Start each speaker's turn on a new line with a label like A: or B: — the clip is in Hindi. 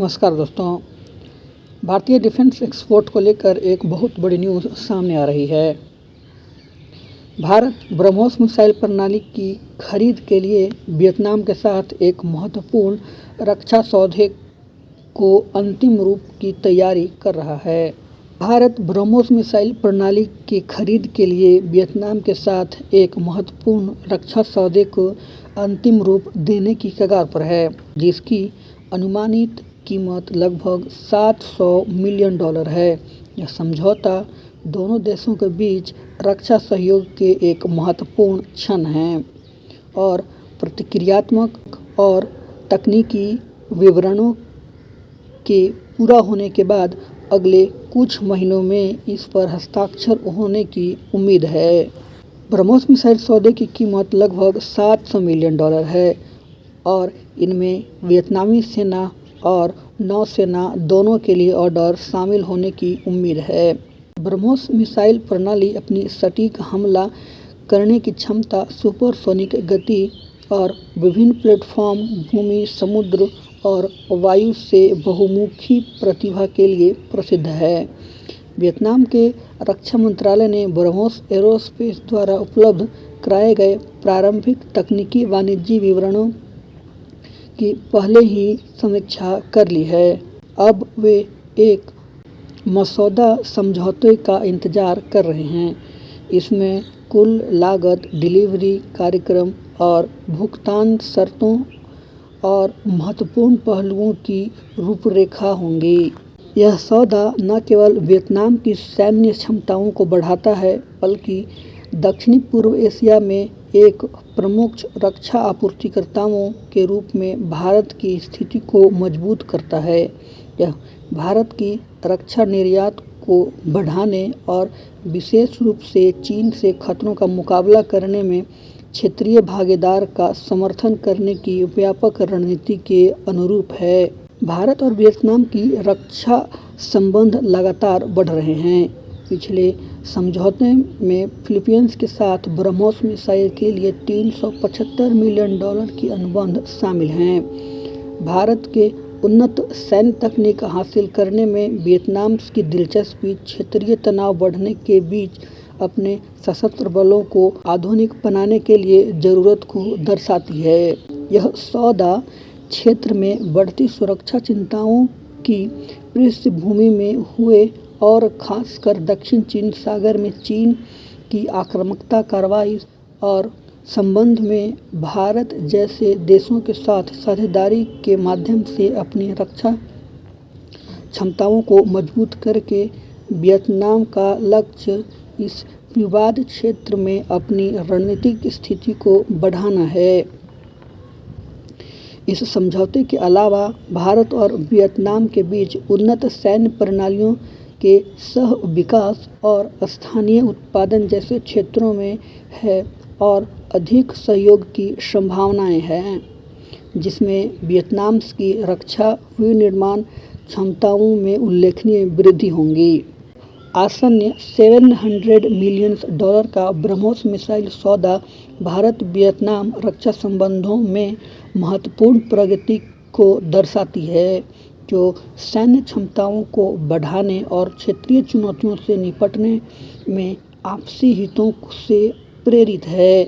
A: नमस्कार दोस्तों। भारतीय डिफेंस एक्सपोर्ट को लेकर एक बहुत बड़ी न्यूज़ सामने आ रही है। भारत ब्रह्मोस मिसाइल प्रणाली की खरीद के लिए वियतनाम के साथ एक महत्वपूर्ण रक्षा सौदे को अंतिम रूप की तैयारी कर रहा है। भारत ब्रह्मोस मिसाइल प्रणाली की खरीद के लिए वियतनाम के साथ एक महत्वपूर्ण रक्षा सौदे को अंतिम रूप देने की कगार पर है, जिसकी अनुमानित कीमत लगभग $700 मिलियन है। यह समझौता दोनों देशों के बीच रक्षा सहयोग के एक महत्वपूर्ण क्षण है और प्रतिक्रियात्मक और तकनीकी विवरणों के पूरा होने के बाद अगले कुछ महीनों में इस पर हस्ताक्षर होने की उम्मीद है। ब्रह्मोस मिसाइल सौदे की कीमत लगभग $700 मिलियन है और इनमें वियतनामी सेना और नौसेना दोनों के लिए ऑर्डर शामिल होने की उम्मीद है। ब्रह्मोस मिसाइल प्रणाली अपनी सटीक हमला करने की क्षमता, सुपरसोनिक गति और विभिन्न प्लेटफॉर्म, भूमि, समुद्र और वायु से बहुमुखी प्रतिभा के लिए प्रसिद्ध है। वियतनाम के रक्षा मंत्रालय ने ब्रह्मोस एरोस्पेस द्वारा उपलब्ध कराए गए प्रारंभिक तकनीकी वाणिज्यिक विवरणों की पहले ही समीक्षा कर ली है। अब वे एक मसौदा समझौते का इंतजार कर रहे हैं। इसमें कुल लागत, डिलीवरी कार्यक्रम और भुगतान शर्तों और महत्वपूर्ण पहलुओं की रूपरेखा होंगी। यह सौदा न केवल वियतनाम की सैन्य क्षमताओं को बढ़ाता है, बल्कि दक्षिणी पूर्व एशिया में एक प्रमुख रक्षा आपूर्तिकर्ताओं के रूप में भारत की स्थिति को मजबूत करता है। यह भारत की रक्षा निर्यात को बढ़ाने और विशेष रूप से चीन से खतरों का मुकाबला करने में क्षेत्रीय भागीदार का समर्थन करने की व्यापक रणनीति के अनुरूप है। भारत और वियतनाम की रक्षा संबंध लगातार बढ़ रहे हैं। पिछले समझौते में फिलीपींस के साथ ब्रह्मोस मिसाइल के लिए $375 मिलियन की अनुबंध शामिल हैं। भारत के उन्नत सैन्य तकनीक हासिल करने में वियतनाम की दिलचस्पी क्षेत्रीय तनाव बढ़ने के बीच अपने सशस्त्र बलों को आधुनिक बनाने के लिए ज़रूरत को दर्शाती है। यह सौदा क्षेत्र में बढ़ती सुरक्षा चिंताओं की पृष्ठभूमि में हुए और खासकर दक्षिण चीन सागर में चीन की आक्रामक कार्रवाई और संबंध में भारत जैसे देशों के साथ साझेदारी के माध्यम से अपनी रक्षा क्षमताओं को मजबूत करके वियतनाम का लक्ष्य इस विवाद क्षेत्र में अपनी रणनीतिक स्थिति को बढ़ाना है। इस समझौते के अलावा भारत और वियतनाम के बीच उन्नत सैन्य प्रणालियों के सह विकास और स्थानीय उत्पादन जैसे क्षेत्रों में है और अधिक सहयोग की संभावनाएं हैं, जिसमें वियतनाम की रक्षा विनिर्माण क्षमताओं में उल्लेखनीय वृद्धि होगी। आसन्न $700 मिलियन का ब्रह्मोस मिसाइल सौदा भारत वियतनाम रक्षा संबंधों में महत्वपूर्ण प्रगति को दर्शाती है, जो सैन्य क्षमताओं को बढ़ाने और क्षेत्रीय चुनौतियों से निपटने में आपसी हितों से प्रेरित है।